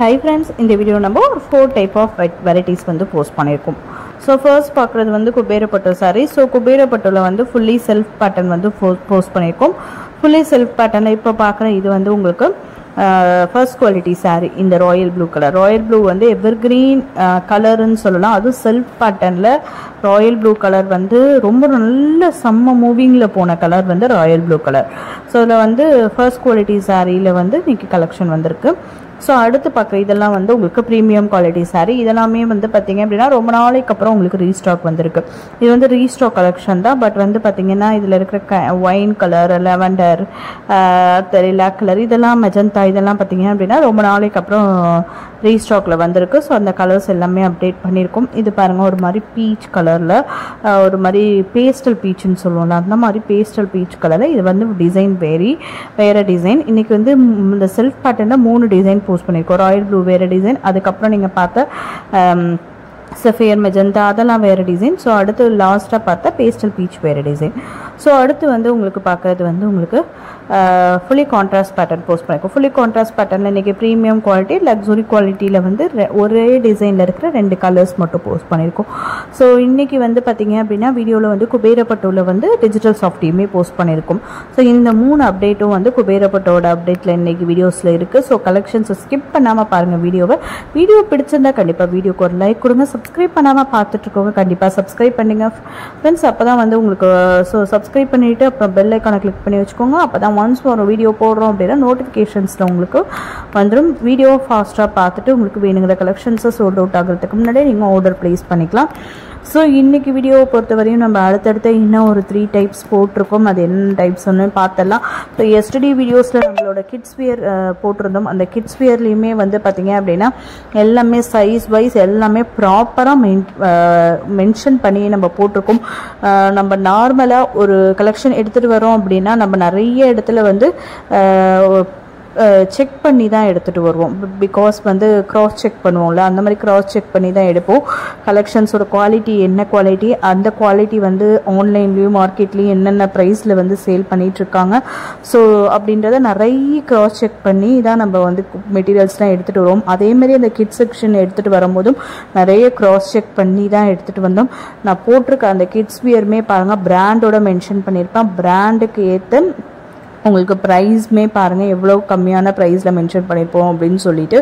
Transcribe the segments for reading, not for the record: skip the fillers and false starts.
Hi friends, in the video number 4 type of varieties வந்து post பண்ணிருக்கோம். So first பார்க்கிறது வந்து குபேரப்பட்டு saree. So குபேரப்பட்டுல வந்து fully self pattern வந்து post பண்ணிருக்கோம். Fully self pattern இப்போ பார்க்குற இது வந்து உங்களுக்கு first quality saree in the royal blue color. Royal blue வந்து evergreen color ன்னு சொல்லலாம். அது self patternல royal blue color வந்து ரொம்ப நல்ல செம்ம மூவிங்ல போன கலர் வந்து royal blue color. So இதுல வந்து first quality sareeல வந்து இன்னைக்கு கலெக்ஷன் வந்திருக்கு. ஸோ அடுத்து பார்க்குற இதெல்லாம் வந்து உங்களுக்கு ப்ரீமியம் குவாலிட்டி சாரீ இதெல்லாமே வந்து பார்த்தீங்க அப்படின்னா ரொம்ப நாளைக்கு அப்புறம் உங்களுக்கு ரீஸ்டாக் வந்திருக்கு. இது வந்து ரீஸ்டாக் கலெக்ஷன் தான். பட் வந்து பார்த்தீங்கன்னா இதில் இருக்கிற wine colour, lavender, lilac colour, இதெல்லாம் மெஜந்தா, இதெல்லாம் பார்த்தீங்க அப்படின்னா ரொம்ப நாளைக்கு அப்புறம் ரீஸ்டாக்கில் வந்திருக்கு. ஸோ அந்த கலர்ஸ் எல்லாமே அப்டேட் பண்ணியிருக்கோம். இது பாருங்கள், ஒரு மாதிரி பீச் கலரில், ஒரு மாதிரி பேஸ்டல் பீச்சுன்னு சொல்லுவோம்ல, அந்த மாதிரி பேஸ்டல் பீச் கலரில். இது வந்து டிசைன் வேறு டிசைன். இன்றைக்கி வந்து இந்த செல்ஃப் பேட்டர்னில் 3 டிசைன் போஸ்ட் பண்ணியிருக்கோம். ராயல் ப்ளூ வேறு டிசைன், அதுக்கப்புறம் நீங்கள் பார்த்த சஃபியர் மெஜந்தா அதெல்லாம் வேறு டிசைன். ஸோ அடுத்து லாஸ்ட்டாக பார்த்தா பேஸ்டல் பீச் வேறு டிசைன். ஸோ அடுத்து வந்து உங்களுக்கு பார்க்குறது வந்து உங்களுக்கு ஃபுல்லி கான்ட்ராஸ்ட் பேட்டர்ன் போஸ்ட் பண்ணியிருக்கோம். ஃபுல்லி கான்ட்ராஸ்ட் பேட்டர்னில் இன்றைக்கி ப்ரீமியம் குவாலிட்டி, லக்ஸுரி குவாலிட்டியில் வந்து ஒரே டிசைனில் இருக்கிற 2 கலர்ஸ் மட்டும் போஸ்ட் பண்ணியிருக்கோம். ஸோ இன்றைக்கி வந்து பார்த்திங்க அப்படின்னா வீடியோவில் வந்து குபேரப்பட்டுவில் வந்து டிஜிட்டல் சாஃப்டியுமே போஸ்ட் பண்ணியிருக்கோம். ஸோ இந்த 3 அப்டேட்டும் வந்து குபேரப்பட்டோட அப்டேட்டில் இன்றைக்கி வீடியோஸில் இருக்குது. ஸோ கலெக்ஷன்ஸை ஸ்கிப் பண்ணாமல் பாருங்கள் வீடியோவை. வீடியோ பிடிச்சிருந்தால் கண்டிப்பாக வீடியோக்கு ஒரு லைக் கொடுங்க. சப்ஸ்கிரைப் பண்ணாமல் பார்த்துட்ருக்கோங்க, கண்டிப்பாக சப்ஸ்கிரைப் பண்ணிங்க ஃப்ரெண்ட்ஸ். அப்போ தான் வந்து உங்களுக்கு ஸோ சப்ஸ்கிரைப் பண்ணிவிட்டு அப்புறம் பெல் ஐக்கானை கிளிக் பண்ணி வச்சுக்கோங்க. அப்போ தான் ஒன்ஸ் ஒரு வீடியோ போடுறோம் அப்படின்னா நோட்டிஃபிகேஷன்ஸில் உங்களுக்கு வந்துடும். வீடியோ ஃபாஸ்ட்டாக பார்த்துட்டு உங்களுக்கு வேணுங்கிற கலெக்ஷன்ஸை சோல்ட் அவுட் ஆகிறதுக்கு முன்னாடியே நீங்கள் ஆர்டர் ப்ளேஸ் பண்ணிக்கலாம். ஸோ இன்றைக்கி வீடியோவை பொறுத்த வரையும் நம்ம அடுத்தடுத்த இன்னும் ஒரு 3 டைப்ஸ் போட்டிருக்கோம். அது என்ன டைப்ஸ் ஒன்று பார்த்துடலாம். ஸோ எஸ்டர்டே வீடியோஸில் நம்மளோட கிட்ஸ் வியர் போட்டிருந்தோம். அந்த கிட்ஸ் வியர்லேயுமே வந்து பார்த்திங்க அப்படின்னா எல்லாமே சைஸ் வைஸ் எல்லாமே ப்ராப்பராக மென்ஷன் பண்ணி நம்ம போட்டிருக்கோம். நம்ம நார்மலாக ஒரு கலெக்ஷன் எடுத்துகிட்டு வரோம் அப்படின்னா நம்ம நிறைய இடத்துல வந்து செக் பண்ணி தான் எடுத்துகிட்டு வருவோம். பிகாஸ் வந்து க்ராஸ் செக் பண்ணுவோம்ல, அந்த மாதிரி க்ராஸ் செக் பண்ணி தான் எடுப்போம். கலெக்ஷன்ஸோட குவாலிட்டி என்ன குவாலிட்டி, அந்த குவாலிட்டி வந்து ஆன்லைன்லேயும் மார்க்கெட்லேயும் என்னென்ன ப்ரைஸில் வந்து சேல் பண்ணிகிட்ருக்காங்க. ஸோ அப்படின்றத நிறைய க்ராஸ் செக் பண்ணி தான் நம்ம வந்து மெட்டீரியல்ஸ்லாம் எடுத்துகிட்டு வருவோம். அதேமாதிரி அந்த கிட்ஸ் செக்ஷன் எடுத்துகிட்டு வரும்போதும் நிறைய க்ராஸ் செக் பண்ணி தான் எடுத்துகிட்டு வந்தோம். நான் போட்டிருக்க அந்த கிட்ஸ் வியருமே பாருங்கள், பிராண்டோட மென்ஷன் பண்ணியிருப்பேன். பிராண்டுக்கு ஏற்ற உங்களுக்கு ப்ரைஸ்மே பாருங்கள் எவ்வளோ கம்மியான ப்ரைஸில் மென்ஷன் பண்ணியிருப்போம் அப்படின்னு சொல்லிட்டு.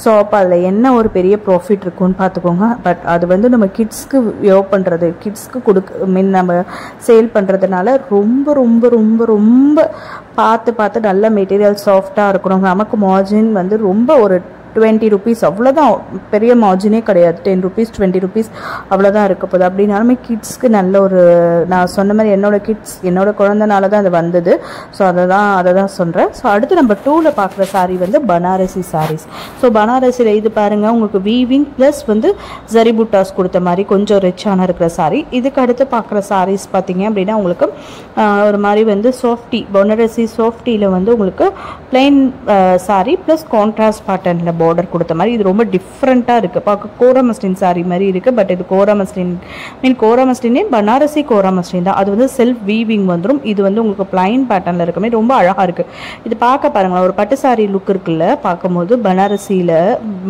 ஸோ அப்போ அதில் என்ன ஒரு பெரிய ப்ராஃபிட் இருக்குன்னு பார்த்துக்கோங்க. பட் அது வந்து நம்ம கிட்ஸ்க்கு பண்ணுறது, கிட்ஸ்க்கு நம்ம சேல் பண்ணுறதுனால ரொம்ப ரொம்ப ரொம்ப ரொம்ப பார்த்து நல்ல மெட்டீரியல் சாஃப்டாக இருக்கணும். நமக்கு மார்ஜின் வந்து ரொம்ப ஒரு 20 rupees அவ்வளோதான், பெரிய மார்ஜினே கிடையாது. 10 rupees 20 rupees அவ்வளோதான் இருக்க போகுது. அப்படின்னாலுமே கிட்ஸ்க்கு நல்ல ஒரு, நான் சொன்ன மாதிரி என்னோட குழந்தைனால தான் அது வந்தது. ஸோ அதை தான் சொல்கிறேன். ஸோ அடுத்து நம்ம 2ல் பார்க்குற சாரீ வந்து பனாரசி சாரீஸ். ஸோ பனாரசியில் இது பாருங்கள், உங்களுக்கு வீவிங் ப்ளஸ் வந்து ஜரி புட்டாஸ் கொடுத்த மாதிரி கொஞ்சம் ரிச்சான இருக்கிற சாரீ. இதுக்கு அடுத்து பார்க்குற சாரீஸ் பார்த்தீங்க அப்படின்னா உங்களுக்கு ஒரு மாதிரி வந்து சாஃப்டி, பனாரசி சாஃப்டியில் வந்து உங்களுக்கு பிளெயின் சாரீ ப்ளஸ் கான்ட்ராஸ்ட் பேட்டர்னில் பார்டர் கொடுத்த மாதிரி. இது ரொம்ப டிஃப்ரெண்ட்டாக இருக்குது, பார்க்க கோரா மஸ்லின் சாரீ மாதிரி இருக்குது. பட் இது கோரா மஸ்லினே பனாரசி கோரா மஸ்லின் தான். அது வந்து செல்ஃப் வீவிங் வந்துடும். இது வந்து உங்களுக்கு பிளைன் பேட்டர்னில் இருக்க மாதிரி ரொம்ப அழகாக இருக்குது. இது பார்க்க பாருங்களா, ஒரு பட்டு சாரீ லுக் இருக்குல்ல பார்க்கும்போது. பனாரசியில்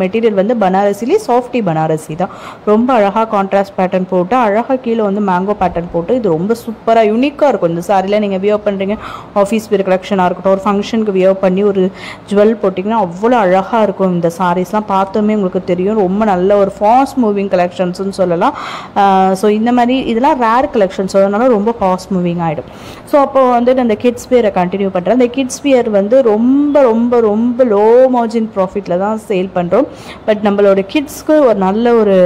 மெட்டீரியல் வந்து பனாரசிலே சாஃப்டி பனாரசி தான். ரொம்ப அழகாக கான்ட்ராஸ்ட் பேட்டர்ன் போட்டு அழகாக கீழே வந்து மேங்கோ பேட்டர்ன் போட்டு இது ரொம்ப சூப்பராக யூனிக்காக இருக்கும். இந்த சாரியில் நீங்கள் வியர் பண்ணுறீங்க, ஆஃபீஸ் வேர் கலெக்ஷனாக இருக்கட்டும், ஒரு ஃபங்க்ஷனுக்கு வியர் பண்ணி ஒரு ஜுவல் போட்டிங்கன்னா அவ்வளோ அழகாக இருக்கும். இந்த சாரீஸ்லாம் பார்த்தோமே உங்களுக்கு தெரியும், ரொம்ப நல்ல ஒரு ஃபாஸ்ட் மூவிங் கலெக்ஷன்ஸ்னு சொல்லலாம். ஸோ இந்த மாதிரி இதெல்லாம் ரேர் கலெக்ஷன்ஸ், அதனால ரொம்ப ஃபாஸ்ட் மூவிங் ஆகிடும். ஸோ அப்போ வந்து அந்த கிட்ஸ் வியரை கண்டினியூ பண்ணுறேன். அந்த கிட்ஸ் வியர் வந்து ரொம்ப ரொம்ப ரொம்ப லோ மார்ஜின் ப்ராஃபிட்டில் தான் சேல் பண்ணுறோம். பட் நம்மளோட கிட்ஸ்க்கு ஒரு நல்ல ஒரு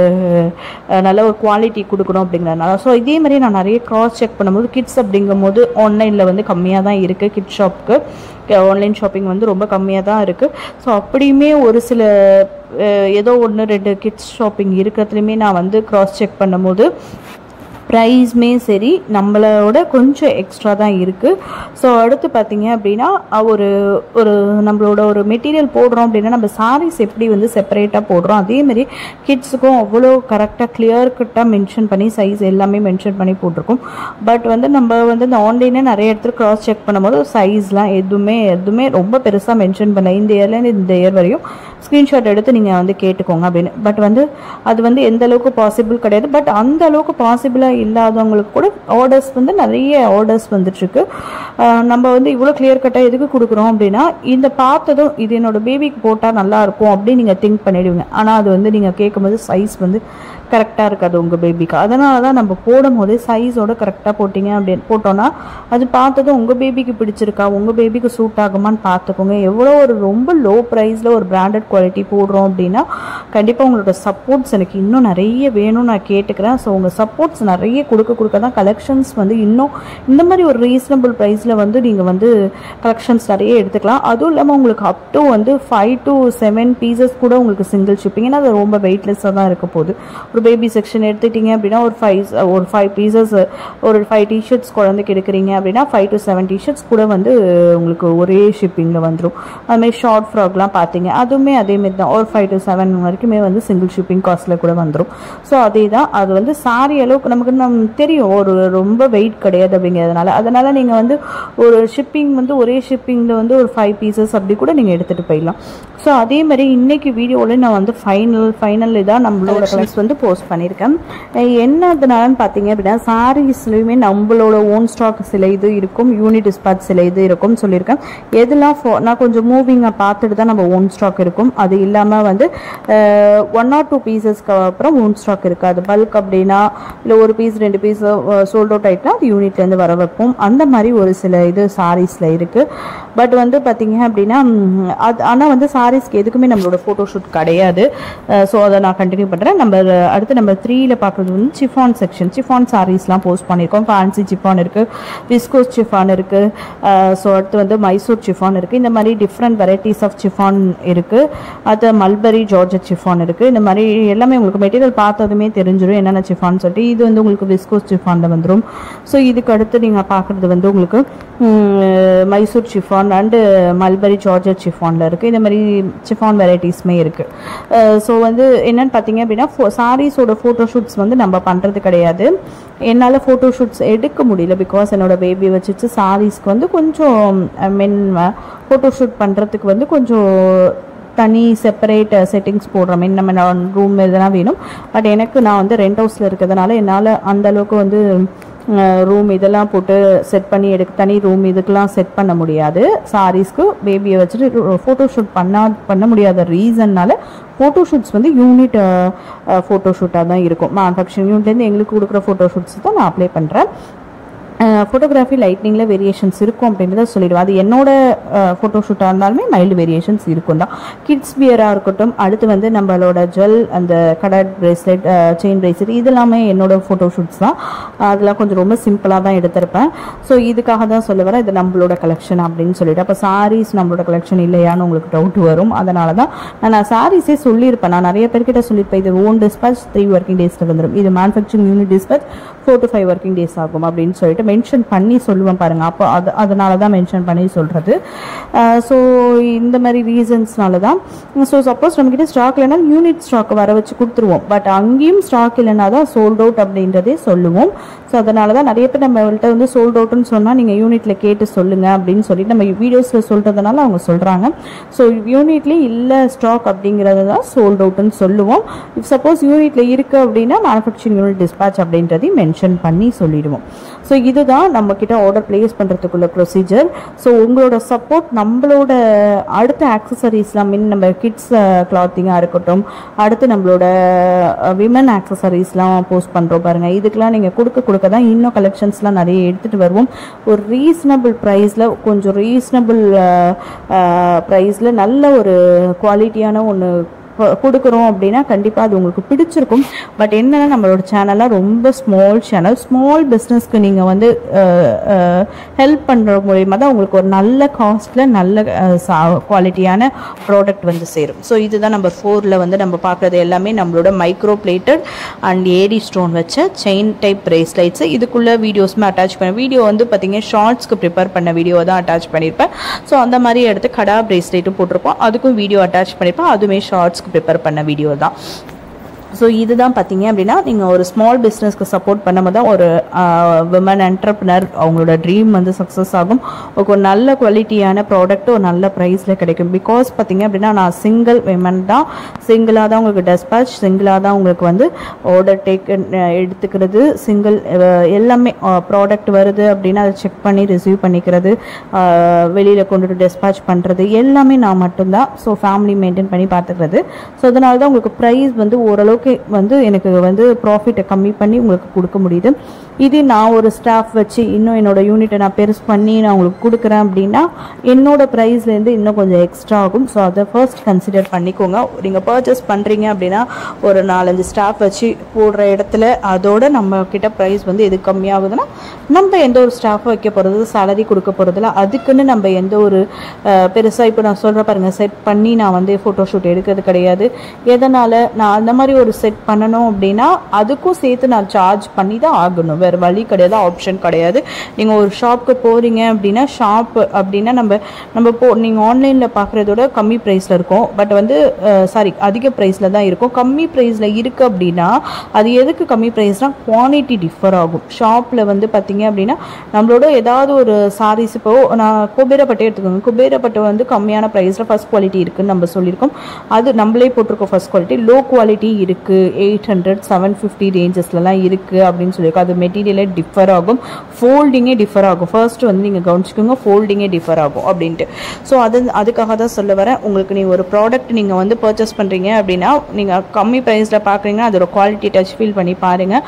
குவாலிட்டி கொடுக்கணும் அப்படிங்கிறதுனால. ஸோ இதே மாதிரி நான் நிறைய க்ராஸ் செக் பண்ணும்போது கிட்ஸ் அப்படிங்கும்போது ஆன்லைனில் வந்து கம்மியாக தான் இருக்குது. கிட்ஸ் ஷாப்புக்கு ஆன்லைன் ஷாப்பிங் வந்து ரொம்ப கம்மியாக தான் இருக்குது. ஸோ அப்படியுமே ஒரு சில ஏதோ 1-2 கிட்ஸ் ஷாப்பிங் இருக்கிறதுலையுமே நான் வந்து க்ராஸ் செக் பண்ணும்போது ப்ரைஸுமே சரி நம்மளோட கொஞ்சம் எக்ஸ்ட்ரா தான் இருக்குது. ஸோ அடுத்து பார்த்தீங்க அப்படின்னா ஒரு ஒரு நம்மளோட ஒரு மெட்டீரியல் போடுறோம் அப்படின்னா நம்ம சாரீஸ் எப்படி வந்து செப்பரேட்டாக போடுறோம் அதேமாதிரி கிட்ஸுக்கும் அவ்வளோ கரெக்டாக கிளியர் கட்டாக மென்ஷன் பண்ணி சைஸ் எல்லாமே மென்ஷன் பண்ணி போட்டிருக்கோம். பட் வந்து நம்ம வந்து இந்த ஆன்லைனில் நிறைய இடத்துல க்ராஸ் செக் பண்ணும்போது சைஸ்லாம் எதுவுமே ரொம்ப பெருசாக மென்ஷன் பண்ணல. இந்த இயர்லேருந்து இந்த இயர் வரையும் ஸ்க்ரீன்ஷாட் எடுத்து நீங்கள் வந்து கேட்டுக்கோங்க அப்படின்னு. பட் வந்து அது வந்து எந்த அளவுக்கு பாசிபிள் கிடையாது. பட் அந்த அளவுக்கு பாசிபிளாக இல்லாதவங்களுக்கு கூட ஆர்டர்ஸ் வந்து நிறைய ஆர்டர்ஸ் வந்துட்டுருக்கு. நம்ம வந்து இவ்வளோ கிளியர் கட்டாக எதுக்கு கொடுக்குறோம் அப்படின்னா இந்த பார்த்ததும் இது என்னோட பேபிக்கு போட்டால் நல்லாயிருக்கும் அப்படின்னு நீங்கள் திங்க் பண்ணிவிடுவீங்க. ஆனால் அது வந்து நீங்கள் கேட்கும்போது சைஸ் வந்து கரெக்டாக இருக்காது உங்கள் பேபிக்கு. அதனால தான் நம்ம போடும் போதே சைஸோட கரெக்டாக போட்டிங்க அப்படின்னு போட்டோன்னா அது பார்த்ததும் உங்கள் பேபிக்கு பிடிச்சிருக்கா உங்கள் பேபிக்கு சூட் ஆகுமான்னு பார்த்துக்கோங்க. எவ்வளோ ஒரு ரொம்ப லோ ப்ரைஸில் ஒரு பிராண்டட் குவாலிட்டி போடுறோம் அப்படின்னா கண்டிப்பாக உங்களோட சப்போர்ட்ஸ் எனக்கு இன்னும் நிறைய வேணும்னு நான் கேட்டுக்கிறேன். ஸோ உங்கள் சப்போர்ட்ஸ் நிறைய கொடுக்க தான் கலெக்ஷன்ஸ் வந்து இன்னும் இந்த மாதிரி ஒரு ரீசனபிள் ப்ரைஸில் வந்து நீங்கள் வந்து கலெக்ஷன்ஸ் நிறைய எடுத்துக்கலாம். அதுவும் இல்லாமல் உங்களுக்கு அப் டு வந்து 5 to 7 பீசஸ் கூட உங்களுக்கு சிங்கிள் ஷிப்பிங். ஏன்னா அது ரொம்ப வெயிட்லெஸ்ஸாக தான் இருக்க போகுது. ஒரு பேபி செக்ஷன் எடுத்துக்கிட்டிங்க அப்படின்னா ஒரு 5 பீசஸ் ஒரு 5 டிஷர்ட்ஸ் குழந்தைக்கு எடுக்கிறீங்க அப்படின்னா 5 to 7 டிஷர்ட்ஸ் கூட வந்து உங்களுக்கு ஒரே ஷிப்பிங்கில் வந்துடும். அதுமாதிரி ஷார்ட் ஃப்ராக்லாம் பார்த்தீங்க அதுவுமே அதேமாரி தான் ஒரு 5 to 7 வரைக்குமே வந்து சிங்கிள் ஷிப்பிங் காஸ்ட்டில் கூட வந்துடும். ஸோ அதே தான் அது வந்து சாரி அளவுக்கு நமக்கு தெரியும் ஒரு ரொம்ப வெயிட் கிடையாது அப்படிங்கிறதுனால. அதனால் நீங்கள் வந்து ஒரு ஷிப்பிங் வந்து ஒரே ஷிப்பிங்கில் வந்து ஒரு 5 பீசஸ் அப்படி கூட நீங்கள் எடுத்துகிட்டு போயிடலாம். ஸோ அதே மாதிரி இன்றைக்கி வீடியோவில் நான் வந்து ஃபைனல் இதாக நம்மளோட கிளாஸ் வந்து போஸ்ட் பண்ணியிருக்கேன். என்னதுனாலன்னு பார்த்தீங்க அப்படின்னா சாரீஸ்லையுமே நம்மளோட ஓன் ஸ்டாக் சில இது இருக்கும், யூனிட் டிஸ்பாச் சில இது இருக்கும் சொல்லியிருக்கேன். எதெல்லாம் நான் கொஞ்சம் மூவிங்காக பார்த்துட்டு தான் நம்ம ஓன் ஸ்டாக் இருக்கும். அது இல்லாமல் வந்து 1 or 2 பீசஸ்க்கு அப்புறம் ஓன் ஸ்டாக் இருக்காது. பல்க் அப்படின்னா இல்லை ஒரு பீஸ் 2 பீஸ் சோல்ட் அவுட் ஆகிட்டுனா அது யூனிட்லேருந்து வர வைப்போம். அந்த மாதிரி ஒரு சில இது சாரீஸில் இருக்குது. பட் வந்து பார்த்தீங்க அப்படின்னா அது ஆனால் வந்து சாரீஸ்க்கு எதுக்குமே நம்மளோட ஃபோட்டோஷூட் கிடையாது. ஸோ அதை நான் கண்டினியூ பண்ணுறேன். அடுத்து நம்பர் 3ல் பார்க்குறது வந்து சிஃபான் செக்ஷன். சிஃபான் சாரீஸ்லாம் போஸ்ட் பண்ணியிருக்கோம். ஃபேன்சி சிஃபான் இருக்குது, விஸ்கோஸ் சிஃபான் இருக்குது, ஸோ அடுத்து வந்து மைசூர் சிஃபான் இருக்குது. இந்த மாதிரி டிஃப்ரெண்ட் வெரைட்டிஸ் ஆஃப் சிஃபான் இருக்குது. அது மல்பரி ஜார்ஜெட் சிஃபான் இருக்குது. இந்த மாதிரி எல்லாமே உங்களுக்கு மெட்டீரியல் பார்த்ததுமே தெரிஞ்சிடும் என்னென்ன சிஃபான் சொல்லிட்டு. இது வந்து உங்களுக்கு விஸ்கோஸ் சிஃபானில் வந்துடும். ஸோ இதுக்கு அடுத்து நீங்கள் பார்க்குறது வந்து உங்களுக்கு Mysore chiffon and mulberry georgette சிஃபானில் இருக்குது. இந்த மாதிரி சிஃபான் வெரைட்டிஸுமே இருக்குது. ஸோ வந்து என்னென்னு பார்த்தீங்க அப்படின்னா சாரீஸோட ஃபோட்டோஷூட்ஸ் வந்து நம்ம பண்ணுறது கிடையாது. என்னால் ஃபோட்டோஷூட்ஸ் எடுக்க முடியல பிகாஸ் என்னோட பேபி வச்சுட்டு சாரீஸ்க்கு வந்து கொஞ்சம் ஃபோட்டோஷூட் பண்ணுறதுக்கு வந்து கொஞ்சம் தனி செப்பரேட் செட்டிங்ஸ் போடுற மாதிரி நம்ம ரூம் இதெல்லாம் வேணும். பட் நான் வந்து ரெண்ட் ஹவுஸில் இருக்கிறதுனால என்னால் அந்தளவுக்கு வந்து ரூம் இதெல்லாம் போட்டு செட் பண்ணி தனி ரூம் இதுக்கெல்லாம் செட் பண்ண முடியாது. சாரீஸ்க்கு பேபியை வச்சுட்டு ஃபோட்டோஷூட் பண்ண முடியாத ரீசன்னால் ஃபோட்டோஷூட்ஸ் வந்து யூனிட் ஃபோட்டோஷூட்டாக தான் இருக்கும். மேனுஃபேக்சரிங் யூனிட்லேருந்து எங்களுக்கு கொடுக்குற ஃபோட்டோஷூட்ஸ் தான் நான் அப்ளை பண்ணுறேன். ஃபோட்டோகிராஃபி லைட்னிங்கில் வேரியேஷன்ஸ் இருக்கும் அப்படின்றத சொல்லிடுவேன். அது என்னோட ஃபோட்டோஷூட்டாக இருந்தாலுமே மைல்டு வேரியேஷன்ஸ் இருக்கும் தான். கிட்ஸ் வியராக இருக்கட்டும், அடுத்து வந்து நம்மளோட ஜுவல் அந்த கடட் பிரேஸ்லெட் செயின் பிரேஸ்லெட் இதெல்லாமே என்னோட ஃபோட்டோஷூட்ஸ் தான். அதெல்லாம் கொஞ்சம் ரொம்ப சிம்பிளாக தான் எடுத்திருப்பேன். ஸோ இதுக்காக தான் சொல்ல வரேன் இது நம்மளோட கலெக்ஷன் அப்படின்னு சொல்லிட்டு. அப்போ சாரீஸ் நம்மளோட கலெக்ஷன் இல்லையான்னு உங்களுக்கு டவுட் வரும். அதனால தான் நான் சாரீஸே சொல்லியிருப்பேன். நான் நிறைய பேர்கிட்ட சொல்லியிருப்பேன் இது ஓன் டிஸ்பேச் 3 working டேஸில் வந்துடும், இது manufacturing unit dispatch 4 to 5 working days ஆகும் அப்படின்னு சொல்லிட்டு மென்ஷன் பண்ணி சொல்லுவேன் பாருங்கள். அப்போ அதனால தான் மென்ஷன் பண்ணி சொல்கிறது. ஸோ இந்த மாதிரி ரீசன்ஸ்னால தான். ஸோ சப்போஸ் நம்மக்கிட்ட ஸ்டாக் இல்லைனா யூனிட் ஸ்டாக் வர வச்சு கொடுத்துருவோம். பட் அங்கேயும் ஸ்டாக் இல்லைனா தான் சோல்ட் அவுட் அப்படின்றதே சொல்லுவோம். ஸோ அதனால தான் நிறைய பேர் நம்மள்கிட்ட வந்து சோல்ட் அவுட்னு சொன்னால் நீங்கள் யூனிட்டில் கேட்டு சொல்லுங்கள் அப்படின்னு சொல்லிட்டு நம்ம வீடியோஸில் சொல்கிறதுனால அவங்க சொல்கிறாங்க. ஸோ யூனிட்லேயும் இல்லை ஸ்டாக் அப்படிங்கிறது தான் சோல்ட் அவுட்னு சொல்லுவோம். இஃப் சப்போஸ் யூனிட்டில் இருக்குது அப்படின்னா மேனுஃபேக்சரிங் யூனிட் டிஸ்பேச் அப்படின்றதையும் மென்ஷன் பண்ணி சொல்லிடுவோம். ஸோ இதுதான் நம்மக்கிட்ட ஆர்டர் பிளேஸ் பண்ணுறதுக்குள்ள ப்ரொசீஜர். ஸோ உங்களோட சப்போர்ட் நம்மளோட அடுத்த ஆக்சசரிஸ்லாம் நம்ம கிட்ஸ் கிளாத்திங்காக இருக்கட்டும், அடுத்து நம்மளோட விமன் ஆக்சசரிஸ்லாம் போஸ்ட் பண்ணுறோம் பாருங்கள். இதுக்கெலாம் நீங்கள் கொடுக்க தான் இன்னும் கலெக்ஷன்ஸ்லாம் நிறைய எடுத்துகிட்டு வருவோம். ஒரு ரீசனபிள் ப்ரைஸில் கொஞ்சம் ரீசனபிள் ப்ரைஸில் நல்ல ஒரு குவாலிட்டியான ஒன்று கொடுக்குறோம் அப்படின்னா கண்டிப்பாக அது உங்களுக்கு பிடிச்சிருக்கும். பட் என்னன்னா நம்மளோட சேனல்லாம் ரொம்ப ஸ்மால் சேனல், ஸ்மால் பிஸ்னஸ்க்கு நீங்கள் வந்து ஹெல்ப் பண்ணுற மூலியமாக தான் உங்களுக்கு ஒரு நல்ல காஸ்ட்டில் நல்ல குவாலிட்டியான ப்ராடக்ட் வந்து சேரும். ஸோ இதுதான் நம்பர் 4ல் வந்து நம்ம பார்க்குறது எல்லாமே நம்மளோட micro plated and AD stone வச்ச செயின் டைப் பிரேஸ்லைட்ஸு. இதுக்குள்ளே வீடியோஸுமே அட்டாச் பண்ண வீடியோ வந்து பார்த்தீங்கன்னா ஷார்ட்ஸ்க்கு ப்ரிப்பேர் பண்ண வீடியோ தான் அட்டாச் பண்ணியிருப்பேன். ஸோ அந்த மாதிரி எடுத்து கடா பிரேஸ்லைட்டும் போட்டிருப்போம், அதுக்கும் வீடியோ அட்டாச் பண்ணியிருப்பேன், அதுவுமே ஷார்ட்ஸ்க்கு ப்ரிப்பேர் பண்ண வீடியோ தான். ஸோ இதுதான் பார்த்தீங்க அப்படின்னா நீங்கள் ஒரு ஸ்மால் பிஸ்னஸ்க்கு சப்போர்ட் பண்ணும்போது தான் ஒரு விமன் என்டர்ப்ரனர் அவங்களோட ட்ரீம் வந்து சக்ஸஸ் ஆகும். ஒரு நல்ல குவாலிட்டியான ப்ராடக்ட் ஒரு நல்ல ப்ரைஸில் கிடைக்கும். பிகாஸ் பார்த்தீங்க அப்படின்னா நான் சிங்கிள் விமன் தான், சிங்கிளாக தான் உங்களுக்கு டெஸ்பேச், சிங்கிளாக தான் உங்களுக்கு வந்து ஆர்டர் எடுத்துக்கிறது, சிங்கிள் எல்லாமே ப்ராடக்ட் வருது அப்படின்னா அதை செக் பண்ணி ரிசீவ் பண்ணிக்கிறது, வெளியில் கொண்டுட்டு டெஸ்பேச் பண்ணுறது எல்லாமே நான் மட்டும்தான். ஸோ ஃபேமிலி மெயின்டைன் பண்ணி பார்த்துக்கிறது. ஸோ அதனால தான் உங்களுக்கு ப்ரைஸ் வந்து ஓரளவுக்கு வந்து எனக்கு வந்து ப்ராஃபிட்டை கம்மி பண்ணி உங்களுக்கு கொடுக்க முடியுது. இது நான் ஒரு ஸ்டாஃப் வச்சு இன்னும் என்னோட யூனிட்டை நான் பெருசு பண்ணி நான் உங்களுக்கு கொடுக்குறேன் அப்படின்னா என்னோட ப்ரைஸ்லேருந்து இன்னும் கொஞ்சம் எக்ஸ்ட்ரா ஆகும். ஸோ அதை ஃபர்ஸ்ட் கன்சிடர் பண்ணிக்கோங்க. நீங்கள் பர்ச்சேஸ் பண்ணுறீங்க அப்படின்னா ஒரு 4-5 ஸ்டாஃப் வச்சு போடுற இடத்துல அதோட நம்ம கிட்ட ப்ரைஸ் வந்து எது கம்மியாகுதுன்னா நம்ம எந்த ஒரு ஸ்டாஃப் வைக்க போகிறது, சேலரி கொடுக்க போகிறதில்ல, அதுக்குன்னு நம்ம எந்த ஒரு பெருசாக இப்போ நான் சொல்கிற பாருங்கள் செட் பண்ணி நான் வந்து ஃபோட்டோஷூட் எடுக்கிறது கிடையாது. எதனால் நான் அந்த மாதிரி ஒரு செட் பண்ணணும் அப்படின்னா அதுக்கும் சேர்த்து நான் சார்ஜ் பண்ணி தான் ஆகணும், வேறு வழி கிடையாது, ஆப்ஷன் கிடையாது. நீங்கள் ஒரு ஷாப்புக்கு போகிறீங்க அப்படின்னா ஷாப் அப்படின்னா நம்ம நீங்கள் ஆன்லைனில் பார்க்குறதோட கம்மி ப்ரைஸில் இருக்கும், பட் வந்து அதிக ப்ரைஸில் தான் இருக்கும். கம்மி ப்ரைஸில் இருக்குது அப்படின்னா அது எதுக்கு கம்மி ப்ரைஸ்னால் குவான்டிட்டி டிஃபர் ஆகும். ஷாப்பில் வந்து பார்த்தீங்க அப்படின்னா நம்மளோட ஏதாவது ஒரு சாரீஸ் இப்போ நான் குபேரப்பட்டை எடுத்துக்கோங்க, குபேரப்பட்டை வந்து கம்மியான ப்ரைஸில் ஃபஸ்ட் குவாலிட்டி இருக்குதுன்னு நம்ம சொல்லியிருக்கோம், அது நம்மளே போட்டிருக்கோம். ஃபஸ்ட் குவாலிட்டி லோ குவாலிட்டி இருக்குது, 800-750 ரேஞ்சஸ்லாம் இருக்குது அப்படின்னு சொல்லியிருக்கோம். அது மெட்டீரியலே டிஃபர் ஆகும், ஃபோல்டிங்கே டிஃபர் ஆகும். ஃபர்ஸ்ட் வந்து நீங்கள் கவனிச்சுக்கோங்க, ஃபோல்டிங்கே டிஃபர் ஆகும் அப்படின்ட்டு. ஸோ அதுக்காக தான் சொல்ல வரேன். உங்களுக்கு நீங்கள் ஒரு ப்ராடக்ட் நீங்கள் வந்து பர்ச்சேஸ் பண்ணுறீங்க அப்படின்னா நீங்கள் கம்மி ப்ரைஸில் பார்க்குறீங்கன்னா அதோட குவாலிட்டி டச் ஃபீல் பண்ணி பாருங்கள்.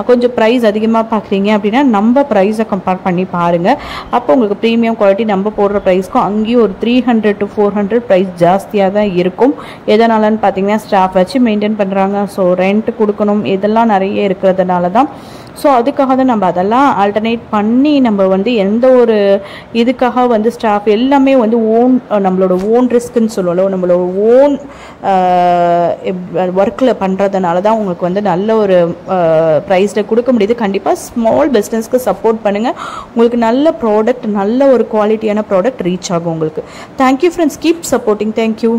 கொஞ்சம் ப்ரைஸ் அதிகமாக பார்க்குறீங்க அப்படின்னா நம்ம ப்ரைஸை கம்பேர் பண்ணி பாருங்கள். அப்போ உங்களுக்கு ப்ரீமியம் குவாலிட்டி நம்ம போடுற ப்ரைஸ்க்கும் அங்கேயும் ஒரு 300-400 ப்ரைஸ் ஜாஸ்தியாக தான் இருக்கும். எதனாலன்னு பார்த்தீங்கன்னா ஸ்டாஃப் வச்சு மெயின்டைன் பண்ணுறாங்க, ஸோ ரெண்ட் கொடுக்கணும், இதெல்லாம் நிறைய இருக்கிறதுனால தான். ஸோ அதுக்காக தான் நம்ம அதெல்லாம் ஆல்டர்னேட் பண்ணி நம்ம வந்து எந்த ஒரு இதுக்காக வந்து ஸ்டாஃப் எல்லாமே வந்து நம்மளோட ஓன் ரிஸ்க்குன்னு சொல்லுவோம், நம்மளோட ஓன் ஒர்க்கில் பண்ணுறதுனால தான் உங்களுக்கு வந்து நல்ல ஒரு ப்ரைஸில் கொடுக்க முடியுது. கண்டிப்பாக ஸ்மால் பிஸ்னஸ்க்கு சப்போர்ட் பண்ணுங்கள், உங்களுக்கு நல்ல ப்ராடக்ட், நல்ல ஒரு குவாலிட்டியான ப்ராடக்ட் ரீச் ஆகும் உங்களுக்கு. Thank you friends, keep supporting. Thank you.